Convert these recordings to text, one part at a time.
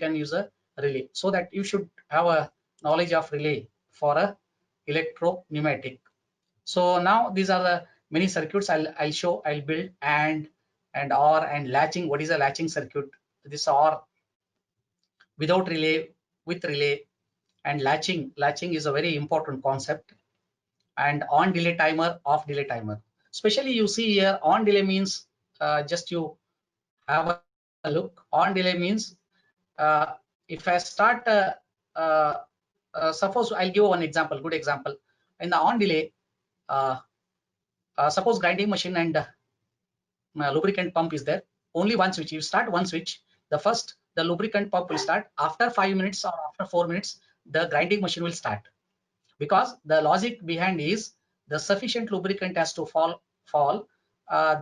can use a relay. So that you should have a knowledge of relay for a electro-pneumatic. So now these are the many circuits I'll show, I'll build, and OR and latching. What is a latching circuit? This OR without relay, with relay, and latching. Latching is a very important concept. And on delay timer, off delay timer. Especially you see here on delay means just you have a look. On delay means if I start suppose I'll give one example, good example. In the on delay, suppose grinding machine and lubricant pump is there. Only one switch. You start one switch. The lubricant pump will start. After 5 minutes or after 4 minutes, the grinding machine will start. Because the logic behind is the sufficient lubricant has to fall,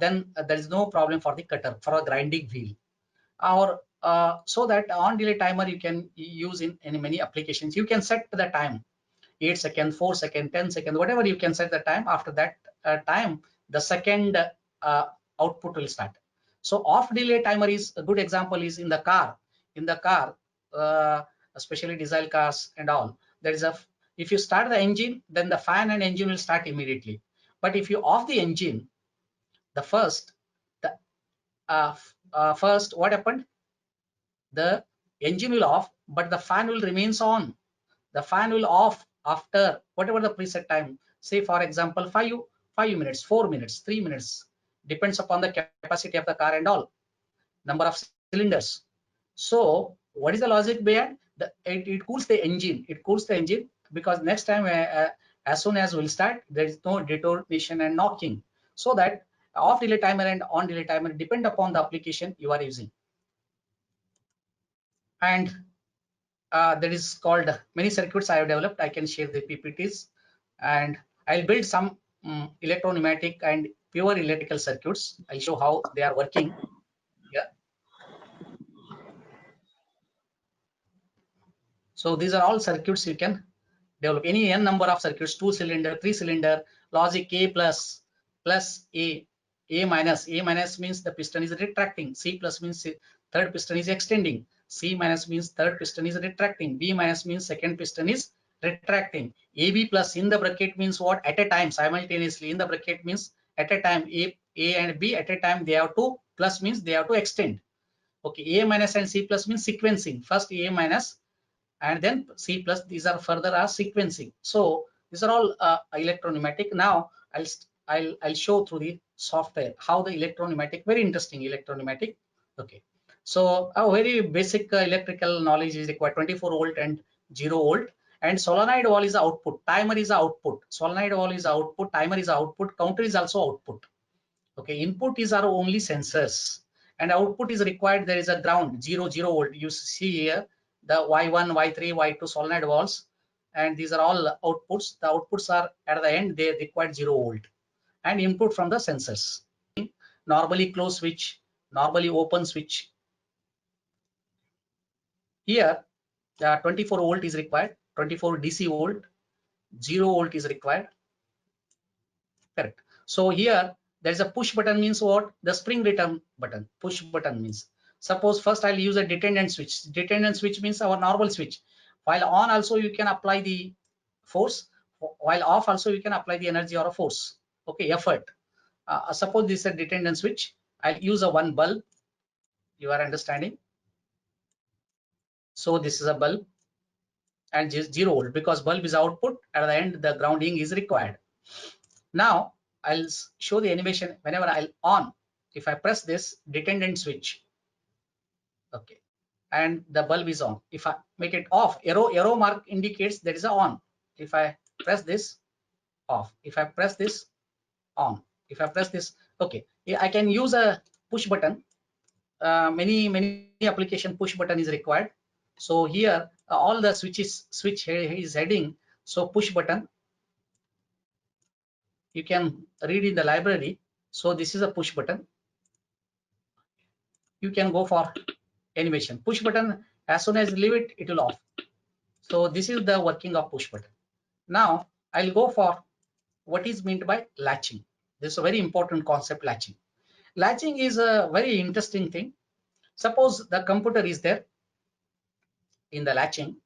then there is no problem for the cutter, for a grinding wheel. Or so that on delay timer you can use in many applications. You can set the time 8 seconds, 4 seconds, 10 seconds, whatever you can set the time. After that time, the second output will start. So off delay timer is a good example is in the car. In the car, especially diesel cars and all, there is if you start the engine, then the fan and engine will start immediately. But if you off the engine, first what happened? The engine will off, but the fan will remains on. The fan will off after whatever the preset time. Say for example 5 minutes, 4 minutes, 3 minutes, depends upon the capacity of the car and all, number of cylinders. So what is the logic behind? It cools the engine. It cools the engine because next time as soon as we'll start, there is no detonation and knocking. So that off delay timer and on delay timer depend upon the application you are using. And that is called many circuits I have developed. I can share the PPTs, and I'll build some electro-pneumatic and pure electrical circuits. I'll show how they are working. Yeah. So these are all circuits you can develop. Any n number of circuits, 2 cylinder, 3 cylinder, logic A plus A minus. A minus means the piston is retracting. C plus means third piston is extending. C minus means third piston is retracting. B minus means second piston is retracting. AB plus in the bracket means what? At a time, simultaneously. In the bracket means at a time. A and B at a time they have to, plus means they have to extend. Okay, A minus and C plus means sequencing. First A minus and then C plus. These are further as sequencing. So these are all electro-pneumatic. Now I'll show through the software how the electro-pneumatic, very interesting electro-pneumatic. Okay, so a very basic electrical knowledge is required. 24 volt and 0 volt, and solenoid valve is the output, timer is the output. Solenoid valve is the output, timer is the output, counter is also output. Okay, input is our only sensors, and output is required. There is a ground 0 volt. You see here the Y1, Y3, Y2 solenoid valves, and these are all outputs. The outputs are at the end, they require 0 volt, and input from the sensors. Normally closed switch, normally open switch. Here 24 volt is required, 24 DC volt, 0 volt is required. Correct. So here there is a push button means what? The spring return button. Push button means, suppose first I'll use a determinant switch. Determinant switch means our normal switch. While on also you can apply the force, while off also you can apply the energy or a force. Okay, effort. Suppose this is a determinant switch. I'll use a one bulb. You are understanding? So this is a bulb and just 0 volt because bulb is output. At the end the grounding is required. Now I'll show the animation whenever I'll on. If I press this determinant switch, okay, and the bulb is on. If I make it off, arrow mark indicates there is a on. If I press this, off. If I press this, on. If I press this, okay, I can use a push button. Many application push button is required. So here all the switch is heading. So push button, you can read in the library. So this is a push button. You can go for animation. Push button, as soon as you leave it, it will off. So this is the working of push button. Now I'll go for what is meant by latching. This is a very important concept, latching. Latching is a very interesting thing. Suppose the computer is there. in the latching.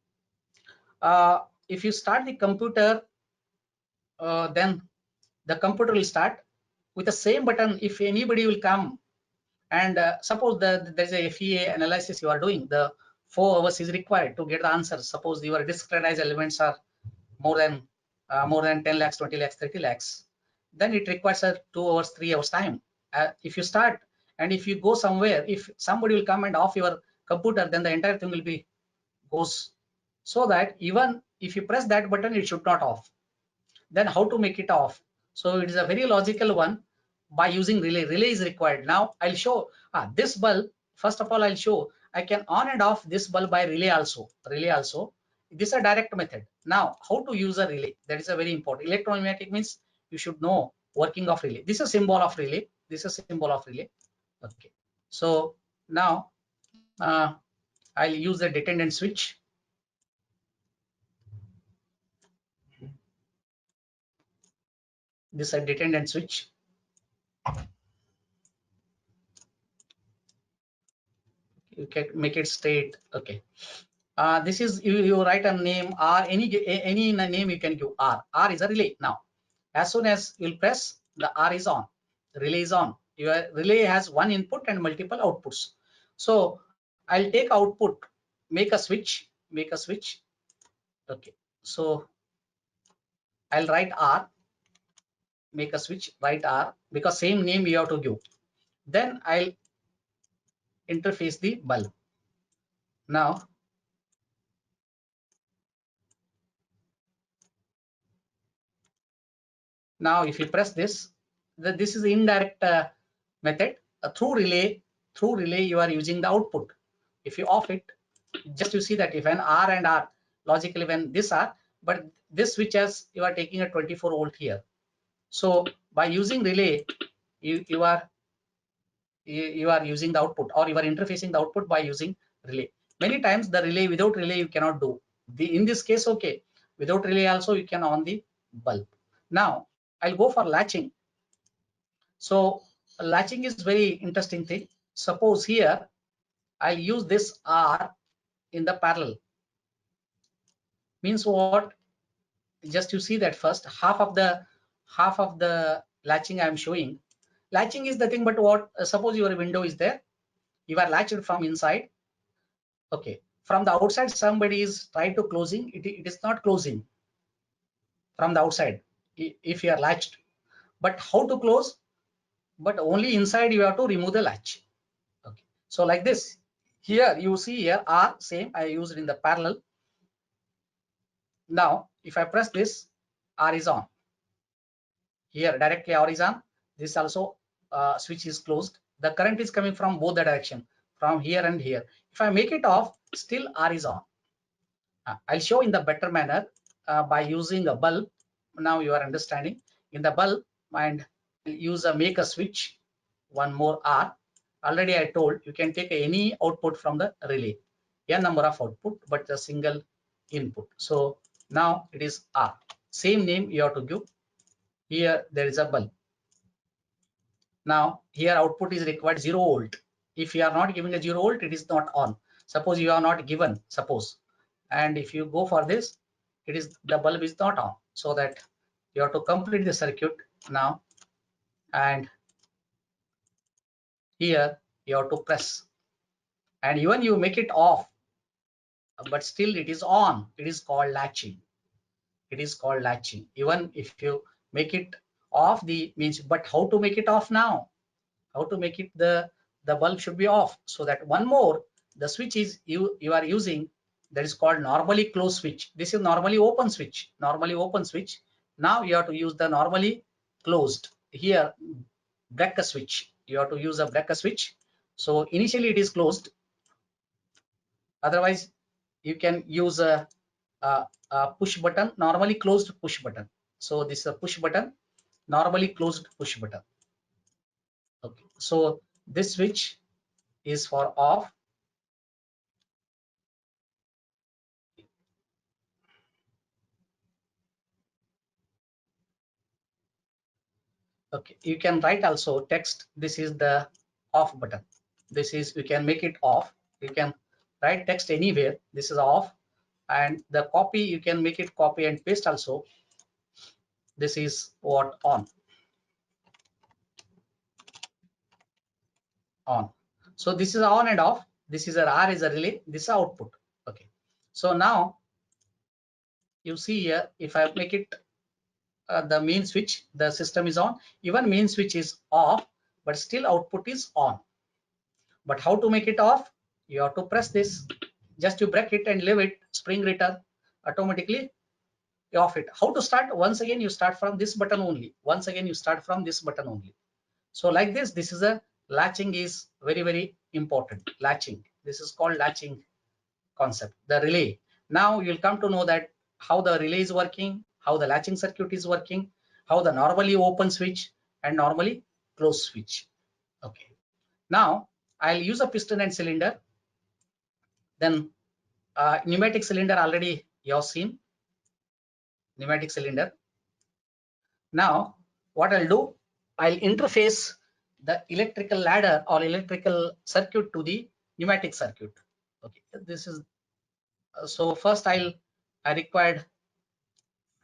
If you start the computer, then the computer will start with the same button. If anybody will come and suppose there's a FEA analysis you are doing, the 4 hours is required to get the answer. Suppose your discretized elements are more than 10 lakhs, 20 lakhs, 30 lakhs, then it requires a 2 hours, 3 hours time. If you start and if you go somewhere, if somebody will come and off your computer, then the entire thing will be goes. So that even if you press that button, it should not off. Then how to make it off? So it is a very logical one by using relay. Relay is required. Now I'll show this bulb. First of all, I'll show I can on and off this bulb by relay also. Relay also. This is a direct method. Now how to use a relay? That is a very important. Electromagnetic means you should know working of relay. This is a symbol of relay. This is a symbol of relay. Okay. So now I'll use the dependent switch. This is a dependent switch. You can make it straight. Okay. This is you write a name R, any name you can give R. R is a relay. Now, as soon as you'll press, the R is on. The relay is on. Your relay has one input and multiple outputs. So I'll take output, make a switch, Okay. So I'll write R, make a switch, write R, because same name you have to give. Then I'll interface the bulb. Now if you press this, this is the indirect method. Through relay you are using the output. If you off it, just you see that if an R and R, logically when this R, but this switch as you are taking a 24 volt here. So by using relay, you are using the output, or you are interfacing the output by using relay. Many times the relay, without relay you cannot do. In this case, okay, without relay also you can on the bulb. Now I'll go for latching. So latching is very interesting thing. Suppose here I'll use this R in the parallel. Means what? Just you see that first half of the latching I am showing. Latching is the thing, but what? Suppose your window is there. You are latched from inside. Okay. From the outside, somebody is trying to closing. It is not closing from the outside if you are latched. But how to close? But only inside you have to remove the latch. Okay. So like this. Here you see here R same I used in the parallel. Now if I press this, R is on. Here directly R is on. This also switch is closed. The current is coming from both the direction, from here and here. If I make it off, still R is on. I'll show in the better manner by using a bulb. Now you are understanding. In the bulb, and use a make a switch, one more R. Already I told you can take any output from the relay, n number of output, but a single input. So now it is R. Same name you have to give. Here there is a bulb. Now here output is required 0 volt. If you are not giving a 0 volt, it is not on. Suppose you are not given, suppose. And if you go for this, it is the bulb is not on. So that you have to complete the circuit now. And here you have to press. And even you make it off, but still it is on. It is called latching. It is called latching. Even if you make it off, the means, but how to make it off now? How to make it the bulb should be off. So that one more, the switch is you are using, that is called normally closed switch. This is normally open switch. Normally open switch. Now you have to use the normally closed. Here breaker switch. You have to use a breaker switch. So initially it is closed. Otherwise you can use a push button, normally closed push button. So this is a push button, normally closed push button. Okay. So this switch is for off. Okay, you can write also text. This is the off button. This is, you can make it off. You can write text anywhere. This is off, and the copy you can make it copy and paste also. This is what on. So this is on and off. This is a R is a relay. This is output. Okay. So now you see here, if I make it the main switch, the system is on. Even main switch is off, but still output is on. But how to make it off? You have to press this. Just you break it and leave it. Spring return automatically. You off it. How to start? Once again, you start from this button only. Once again, you start from this button only. So like this, this is a latching is very, very important. Latching. This is called latching concept. The relay. Now you'll come to know that how the relay is working, how the latching circuit is working, how the normally open switch and normally close switch. Okay. Now I'll use a piston and cylinder. Then pneumatic cylinder already you have seen. Pneumatic cylinder. Now what I'll do, I'll interface the electrical ladder or electrical circuit to the pneumatic circuit. Okay, this is so first I required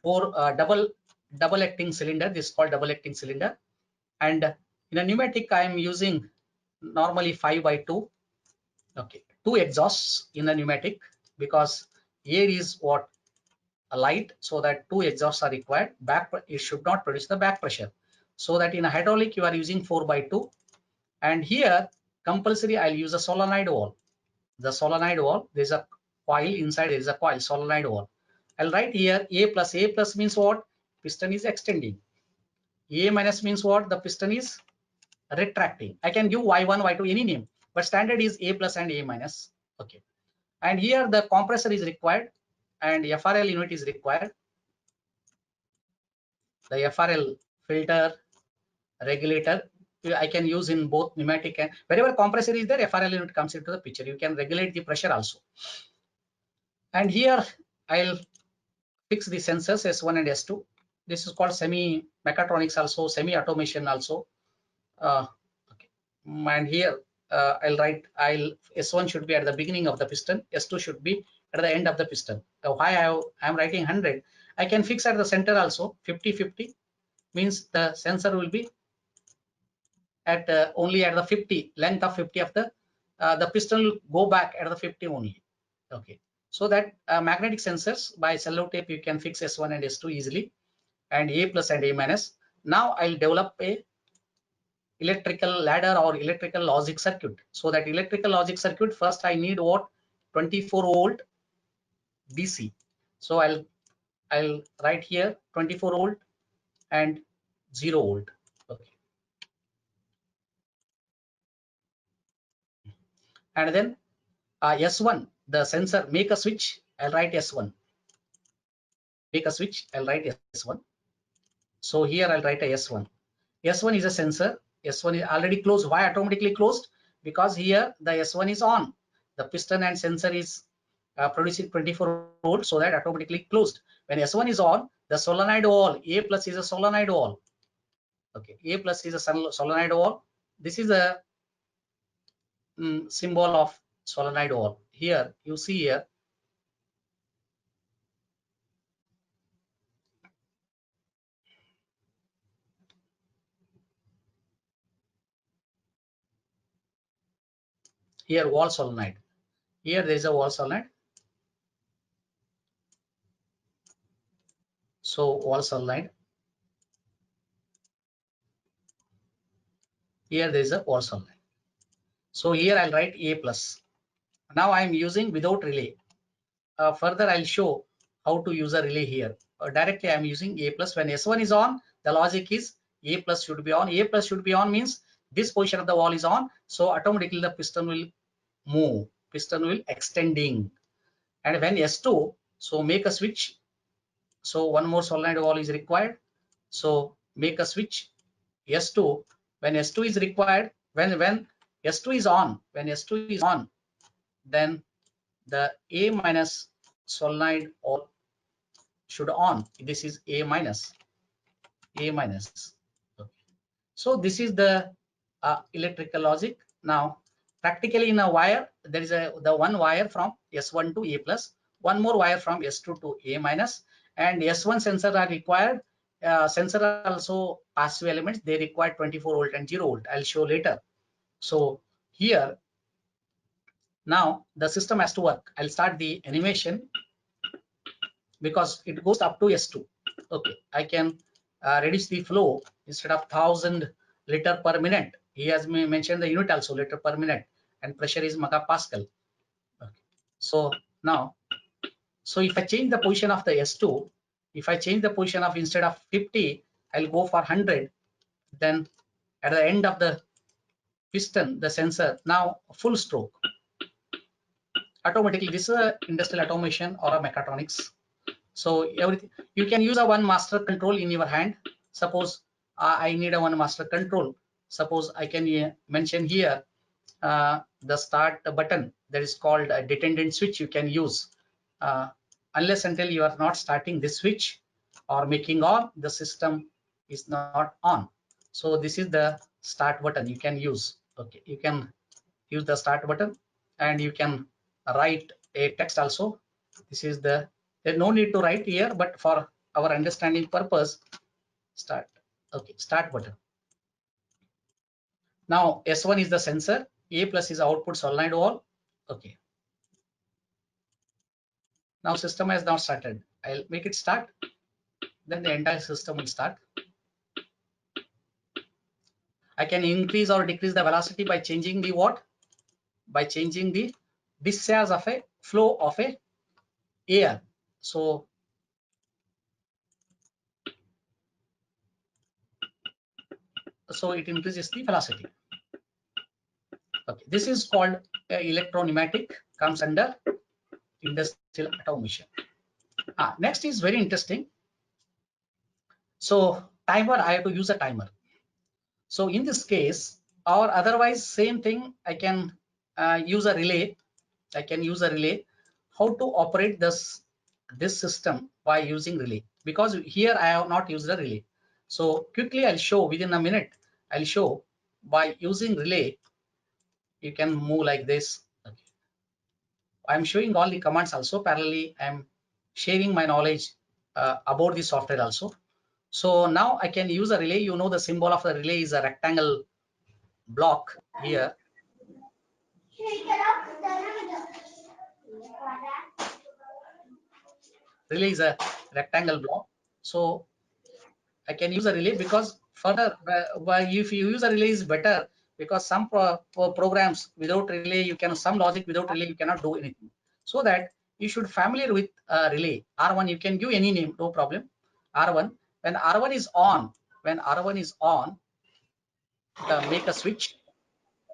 four double acting cylinder. This is called double acting cylinder, and in a pneumatic I am using normally 5x2. Okay, two exhausts in a pneumatic because air is what a light, so that two exhausts are required. It should not produce the back pressure, so that in a hydraulic you are using 4x2, and here compulsory I'll use a solenoid valve. The solenoid valve, there's a coil inside, there is a coil, solenoid valve. I'll write here A plus. A plus means what? Piston is extending. A minus means what? The piston is retracting. I can give Y1, Y2 any name, but standard is A plus and A minus. Okay. And here the compressor is required and FRL unit is required. The FRL filter, regulator, I can use in both pneumatic and wherever compressor is there, FRL unit comes into the picture. You can regulate the pressure also. And here I'll fix the sensors S1 and S2. This is called semi mechatronics also, semi automation also. Okay. And here I'll write S1 should be at the beginning of the piston, S2 should be at the end of the piston. Why I'm writing 100? I can fix at the center also 50-50 means the sensor will be at only at the 50 length of 50 of the piston will go back at the 50 only. Okay, so that magnetic sensors by cello tape you can fix S1 and S2 easily, and A plus and A minus. Now I'll develop a electrical ladder or electrical logic circuit. So that electrical logic circuit, first I need what? 24 volt DC. So I'll write here 24 volt and 0 volt. Okay. And then S1, the sensor, make a switch, I'll write S1. Make a switch, I'll write S1. So here I'll write a S1. S1 is a sensor. S1 is already closed. Why automatically closed? Because here the S1 is on. The piston and sensor is producing 24 volts, so that automatically closed. When S1 is on, the solenoid valve, A plus is a solenoid valve. Okay, A plus is a solenoid valve. This is a symbol of solenoid valve. Here you see here. Here valve solenoid. Here there is a valve solenoid. So valve solenoid. Here there is a valve solenoid. So here I'll write A plus. Now I am using without relay. Further I'll show how to use a relay here. Directly I am using A plus. When S1 is on, the logic is A plus should be on. A plus should be on means this position of the wall is on. So automatically the piston will move. Piston will extending. And when S2, so make a switch. So one more solenoid valve is required. So make a switch S2. When S2 is required, when S2 is on, when S2 is on, then the A minus solenoid valve should on. This is A minus. A minus. Okay. So this is the electrical logic. Now Practically in a wire, there is the one wire from S1 to A plus, one more wire from S2 to A minus, and S1 sensor are required. Sensor are also passive elements. They require 24 volt and 0 volt. I'll show later. So here, now the system has to work. I'll start the animation because it goes up to S2. Okay, I can reduce the flow. Instead of 1000 liter per minute, he has mentioned the unit also, liter per minute, and pressure is megapascal. Okay. So now, so if I change the position of the S2, if I change the position of instead of 50, I'll go for 100. Then at the end of the piston, the sensor, now full stroke. Automatically, this is a industrial automation or a mechatronics. So everything, you can use a one master control in your hand. Suppose I need a one master control. Suppose I can mention here the start button that is called a detergent switch. You can use unless until you are not starting this switch or making on, the system is not on. So this is the start button you can use. Okay, you can use the start button and you can write a text also. This is there's no need to write here, but for our understanding purpose, start. Okay, start button. Now S1 is the sensor, A plus is output solenoid valve. Okay. Now system has not started. I'll make it start. Then the entire system will start. I can increase or decrease the velocity by changing the what? By changing the discharge of a flow of a air. So it increases the velocity. Okay, this is called electro-pneumatic, comes under industrial automation. Next is very interesting. So timer, I have to use a timer. So in this case, or otherwise same thing, I can use a relay. I can use a relay. How to operate this system by using relay? Because here I have not used a relay. So quickly I'll show within a minute. I'll show by using relay. You can move like this. Okay. I'm showing all the commands also. Parallelly, I'm sharing my knowledge about the software also. So now I can use a relay. You know the symbol of the relay is a rectangle block here. Relay is a rectangle block. So I can use a relay because further, if you use a relay is better because some programs without relay, you can, some logic without relay, you cannot do anything. So that you should familiar with relay. R1, you can give any name, no problem. R1, when R1 is on, make a switch,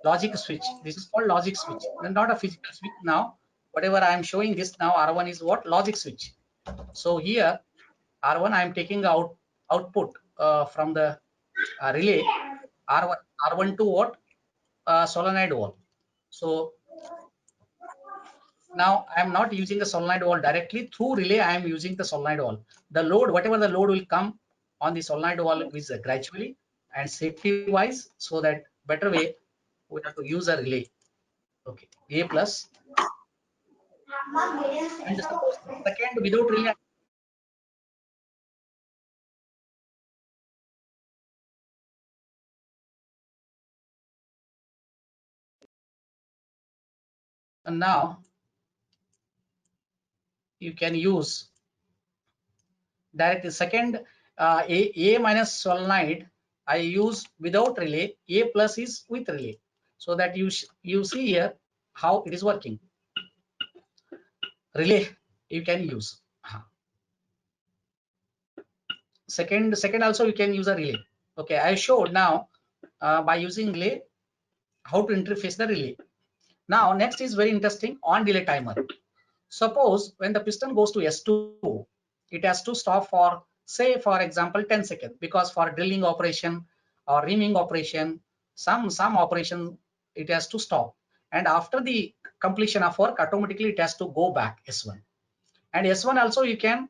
logic switch. This is called logic switch, and not a physical switch. Now, whatever I am showing this now, R1 is what? Logic switch. So here, R1, I am taking output from the relay. R1 to what? Solenoid valve. So now I am not using the solenoid valve directly. Through relay, I am using the solenoid valve. The load, whatever the load will come on the solenoid valve is gradually and safety wise, so that better way we have to use a relay. Okay, A plus. And suppose second without relay. And now you can use directly second A minus solenoid I use without relay, A plus is with relay, so that you see here how it is working. Relay you can use. Second also you can use a relay. Okay, I showed now by using relay how to interface the relay. Now next is very interesting, on delay timer. Suppose when the piston goes to S2, it has to stop for, say for example 10 seconds, because for drilling operation or reaming operation, some operation it has to stop, and after the completion of work automatically it has to go back S1. And S1 also you can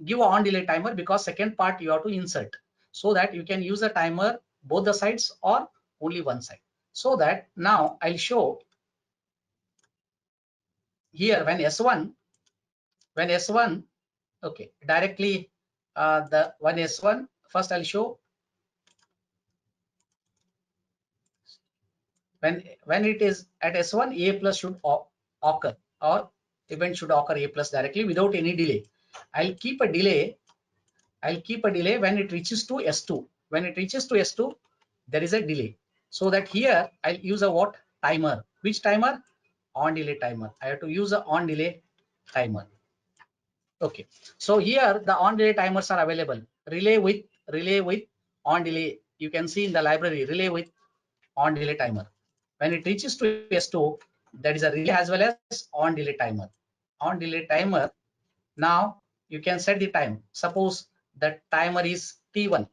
give a on delay timer, because second part you have to insert, so that you can use a timer both the sides or only one side. So that now I'll show here when S1, okay, directly the one S1, first I'll show when it is at S1, A plus should occur, or event should occur A plus directly without any delay. I'll keep a delay when it reaches to S2. When it reaches to S2, there is a delay. So that here I'll use a what? Timer. Which timer? On delay timer. I have to use a on delay timer. Okay. So here the on delay timers are available. Relay with on delay. You can see in the library relay with on delay timer. When it reaches to S2, that is a relay as well as on delay timer. On delay timer. Now you can set the time. Suppose the timer is T1,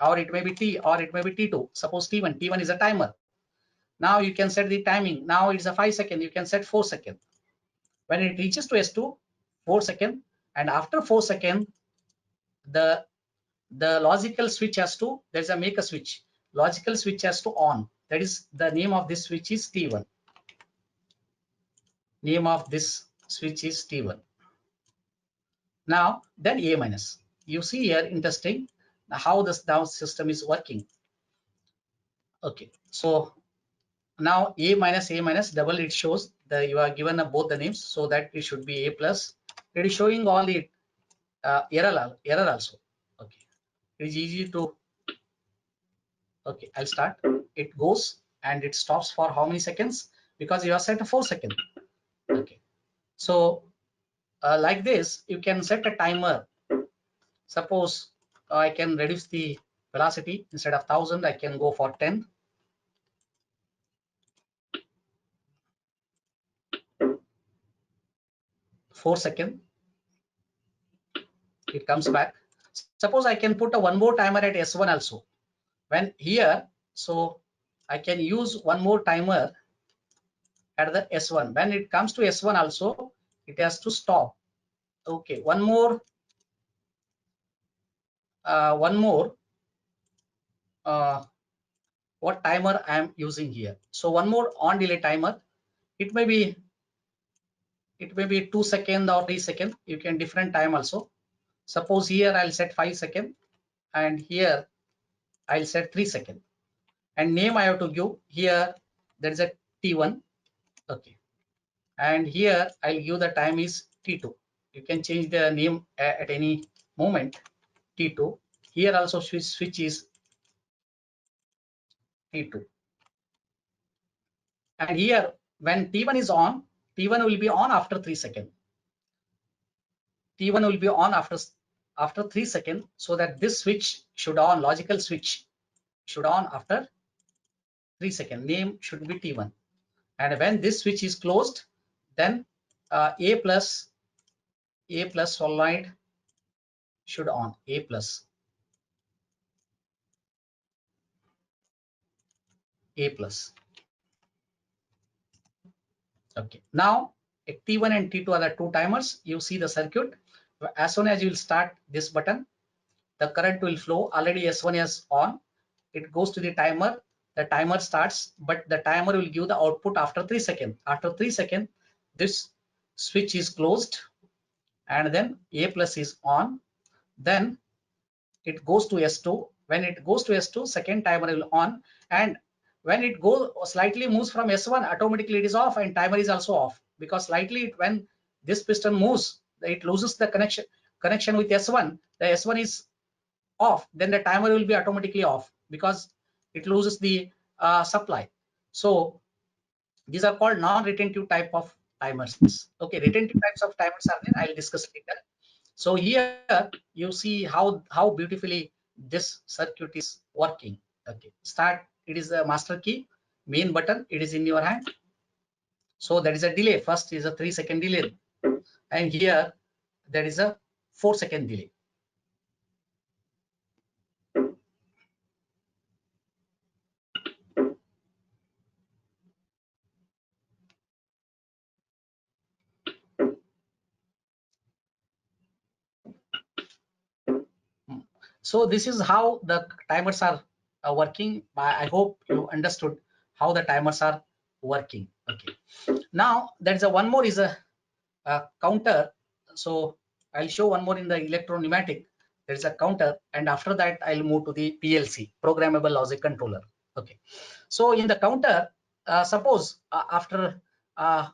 or it may be T, or it may be T2. Suppose T1. T1 is a timer. Now you can set the timing. Now it's a 5 second. You can set 4 second. When it reaches to S2, 4 second, and after 4 second, the logical switch has to, there's a make a switch. Logical switch has to on. That is the name of this switch is T1. Name of this switch is T1. Now then A minus. You see here interesting how this down system is working. Okay, so now A minus double, it shows that you are given both the names, so that it should be A plus. It is showing all the error also. Okay, it is easy to. Okay, I'll start. It goes and it stops for how many seconds? Because you are set a 4 second. Okay, so like this, you can set a timer. Suppose I can reduce the velocity. Instead of 1000, I can go for 10. Four-second, it comes back. Suppose I can put a one more timer at S1 also. When here, so I can use one more timer at the S1. When it comes to S1 also, it has to stop. Okay, one more what timer I am using here. So one more on delay timer. It may be 2 second or 3 second. You can different time also. Suppose here I'll set 5 second, and here I'll set 3 second. And name I have to give here. There is a T1. Okay, and here I'll give the time is T2. You can change the name at any moment. T2. Here also switch is T2. And here when T1 is on, T1 will be on after 3 seconds. T1 will be on after 3 seconds, so that this switch should on, logical switch should on after 3 seconds. Name should be T1. And when this switch is closed, then A plus solenoid should on. A plus. Okay. Now T1 and T2 are the two timers. You see the circuit. As soon as you will start this button, the current will flow. Already S1 is on. It goes to the timer. The timer starts, but the timer will give the output after 3 seconds. After 3 seconds, this switch is closed, and then A plus is on. Then it goes to S2. When it goes to S2, second timer will on, and when it goes slightly moves from S1, automatically it is off, and timer is also off, because slightly when this piston moves, it loses the connection with S1. The S1 is off, then the timer will be automatically off because it loses the supply. So these are called non-retentive type of timers. Okay, retentive types of timers are there. I'll discuss later. So here you see how beautifully this circuit is working. Okay, start. It is the master key, main button. It is in your hand. So there is a delay. First is a 3 second delay, and here there is a 4 second delay. So this is how the timers are working. I hope you understood how the timers are working. Okay, now there's a one more is a counter. So I'll show one more in the electro-pneumatic. There's a counter, and after that I'll move to the PLC, programmable logic controller. Okay, so in the counter, suppose after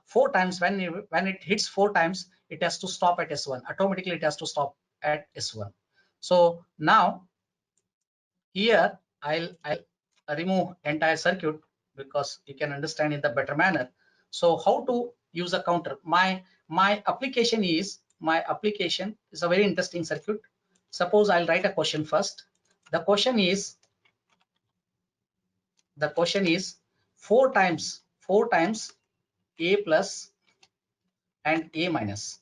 4 times, when it hits 4 times, it has to stop at S1. Automatically it has to stop at S1. So now here I'll remove entire circuit because you can understand in the better manner. So how to use a counter? My application is a very interesting circuit. Suppose I'll write a question first. The question is 4 times a plus and a minus.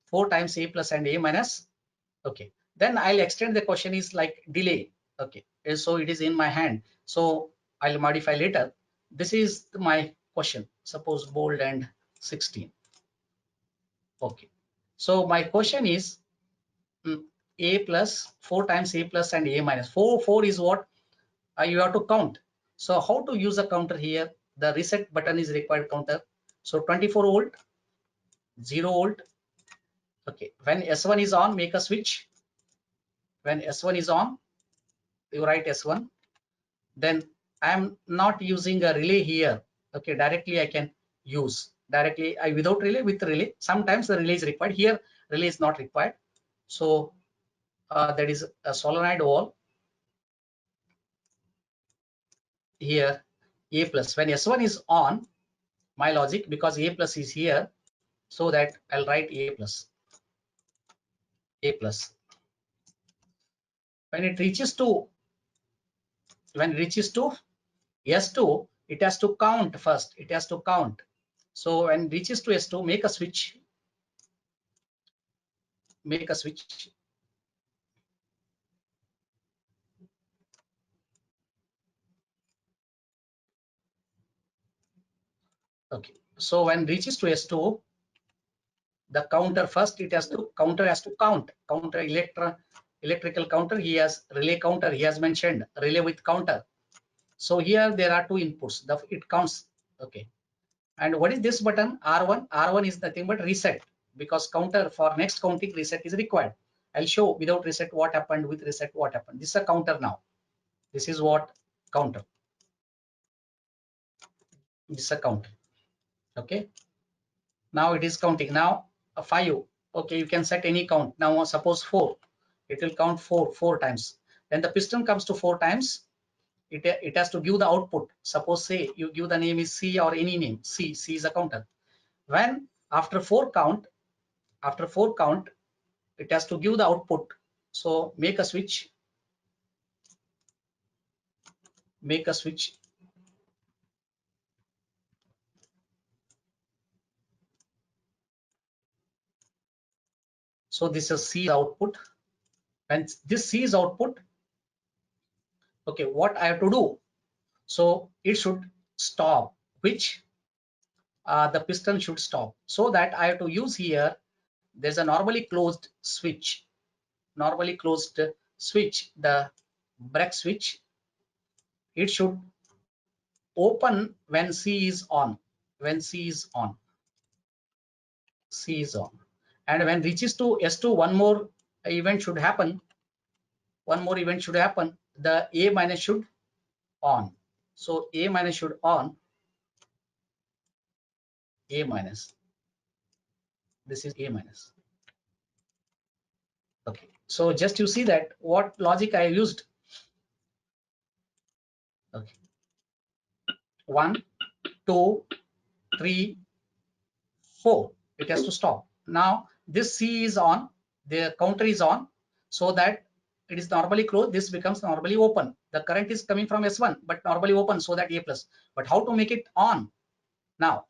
4 times a plus and a minus. Okay, then I'll extend the question is like delay. Okay, so it is in my hand, so I'll modify later. This is my question, suppose bold and 16. Okay, so my question is a plus 4 times a plus and a minus. 4 is what you have to count. So how to use a counter here? The reset button is required counter. So 24 volt, 0 volt. Okay, when S1 is on, make a switch. When S1 is on, you write S1. Then I am not using a relay here. Okay, directly I can use directly without relay, with relay. Sometimes the relay is required. Here relay is not required. So that is a solenoid wall. Here a plus, when S1 is on, my logic, because a plus is here, so that I'll write a plus. When it reaches to S2, it has to count first. It has to count. So when it reaches to S2, make a switch. Okay, so when it reaches to S2, the counter first, counter has to count. Counter electrical counter, he has relay counter, he has mentioned relay with counter. So here there are 2 inputs, it counts. Okay, and what is this button? R1 is nothing but reset, because counter for next counting reset is required. I'll show without reset what happened, with reset what happened. This is a counter now. This is what counter. This is a counter. Okay, now it is counting. Now a 5. Okay, you can set any count. Now suppose 4, it will count 4 times. When the piston comes to 4 times, it has to give the output. Suppose say you give the name is C or any name. C is a counter. When after 4 count, it has to give the output. So make a switch. So this is C output. When this C is output, okay, what I have to do? So it should stop, which the piston should stop. So that I have to use here, there's a normally closed switch. The brake switch, it should open when C is on. And when reaches to S2, one more event should happen. The A minus should on. So A minus should on. A minus. This is A minus. Okay. So just you see that what logic I used. Okay. 1, 2, 3, 4. It has to stop. Now this C is on. The counter is on. So that it is normally closed. This becomes normally open. The current is coming from S1, but normally open, so that A plus. But how to make it on? Now,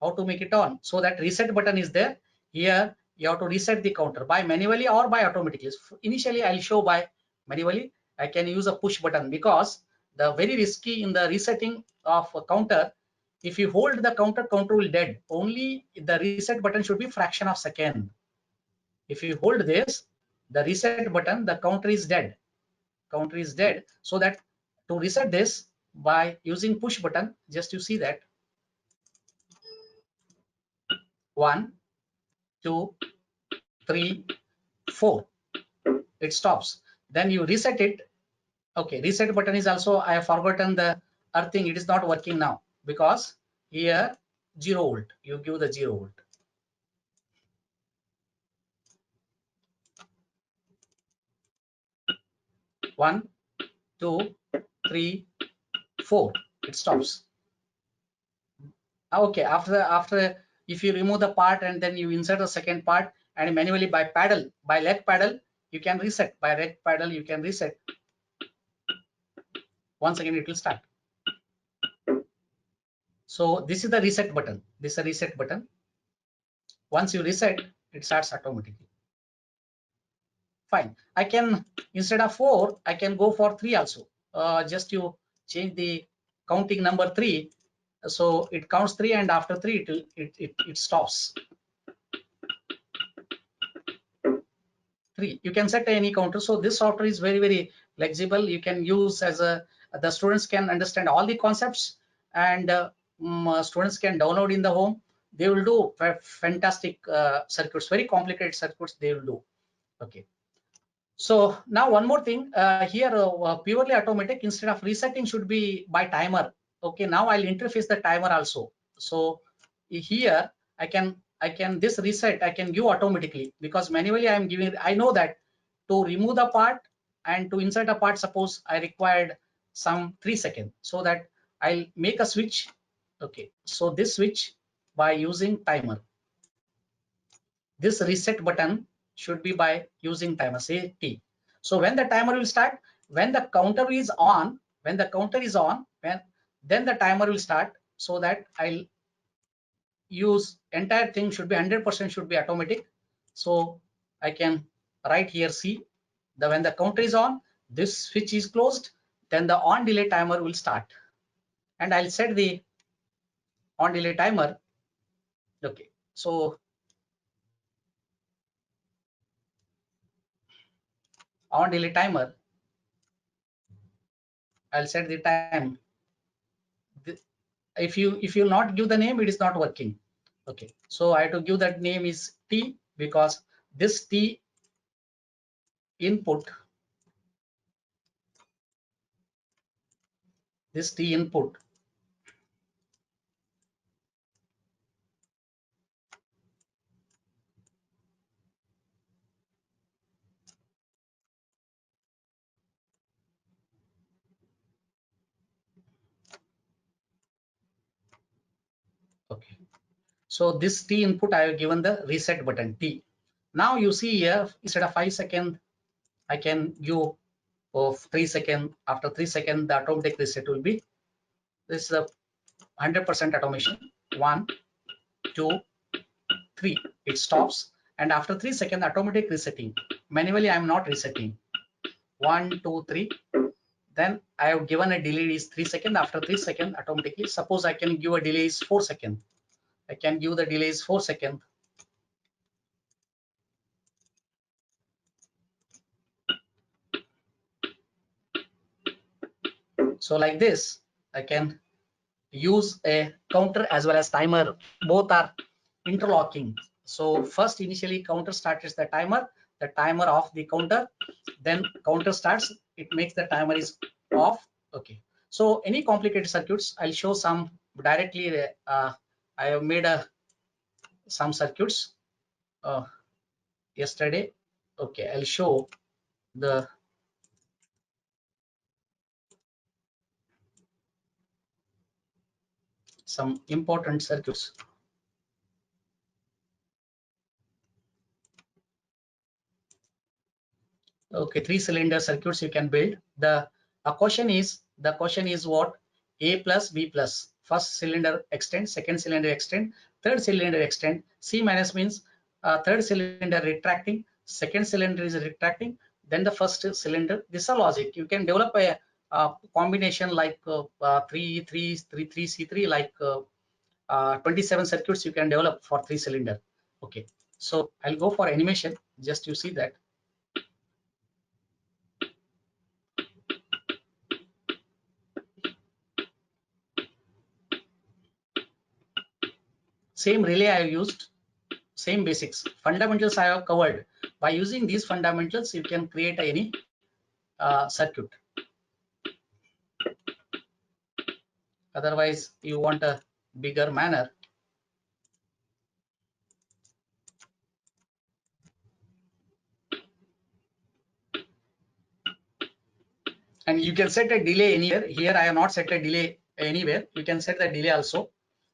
how to make it on? So that reset button is there. Here you have to reset the counter by manually or by automatically. Initially I'll show by manually. I can use a push button, because the very risky in the resetting of a counter, if you hold the counter will dead. Only the reset button should be fraction of second. If you hold this, the reset button, the counter is dead. So that to reset this, by using push button. Just you see that 1, 2, 3, 4, it stops. Then you reset it. Okay, reset button is also, I have forgotten the earthing, it is not working now because here 0 volt, you give the 0 volt. One, 2, 3, 4, it stops. Okay, after if you remove the part and then you insert the second part and manually by leg paddle, you can reset. By leg paddle, you can reset. Once again, it will start. So this is the reset button. This is a reset button. Once you reset, it starts automatically. Fine. I can, instead of 4, I can go for 3 also. Just you change the counting number 3. So it counts 3 and after 3 it stops. 3. You can set any counter. So this software is very flexible. You can use as the students can understand all the concepts, and students can download in the home. They will do fantastic circuits, very complicated circuits they will do. Okay. So now one more thing here, purely automatic, instead of resetting should be by timer. Okay, now I'll interface the timer also. So here I can this reset I can give automatically, because manually I am giving. I know that to remove the part and to insert a part, suppose I required some 3 seconds, so that I'll make a switch. Okay, so this switch by using timer. This reset button should be by using timer, say T. So when the timer will start, when the counter is on, then the timer will start, so that I'll use entire thing should be 100% should be automatic. So I can write here C, when the counter is on, this switch is closed, then the on delay timer will start, and I'll set the on delay timer. Okay, so on delay timer, I'll set the time. If you not give the name, it is not working. Okay, so I have to give that name is T, because this T input, okay, so this T input I have given the reset button T. Now you see here, instead of 5 seconds, I can give of 3 seconds. After 3 seconds, the automatic reset will be, this is a 100% automation. 1, 2, 3, it stops, and after 3 seconds, automatic resetting. Manually, I am not resetting. 1, 2, 3. Then I have given a delay is 3 seconds. After 3 seconds, automatically, suppose I can give a delay is 4 seconds. I can give the delay is 4 seconds. So like this, I can use a counter as well as timer. Both are interlocking. So first, initially counter starts the timer of the counter, then counter starts, it makes the timer is off. Okay, so any complicated circuits, I'll show some directly. I have made some circuits yesterday. Okay, I'll show the some important circuits. Okay, 3-cylinder circuits you can build. The question is what? A plus B plus. First cylinder extend, second cylinder extend, third cylinder extend. C minus means third cylinder retracting, second cylinder is retracting, then the first cylinder. This is a logic. You can develop a combination like 3 3 3 3 C3, like 27 circuits you can develop for 3-cylinder. Okay, so I'll go for animation. Just you see that. Same relay I have used, same basics. Fundamentals I have covered. By using these fundamentals, you can create any circuit. Otherwise, you want a bigger manner. And you can set a delay anywhere. Here I have not set a delay anywhere. You can set the delay also.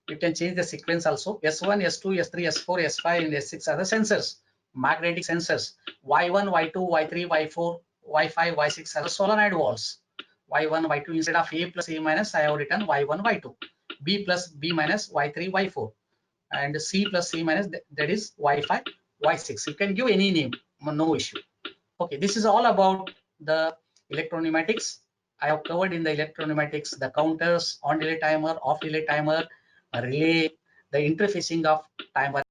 You can change the sequence also. S1, S2, S3, S4, S5, and S6 are the sensors, magnetic sensors. Y1, Y2, Y3, Y4, Y5, Y6 are the solenoid valves. Y1, Y2 instead of A plus A minus, I have written Y1, Y2. B plus B minus, Y3, Y4. And C plus C minus, that is Y5, Y6. You can give any name, no issue. Okay, this is all about the electropneumatics. I have covered in the electropneumatics the counters, on delay timer, off delay timer, relay, the interfacing of timer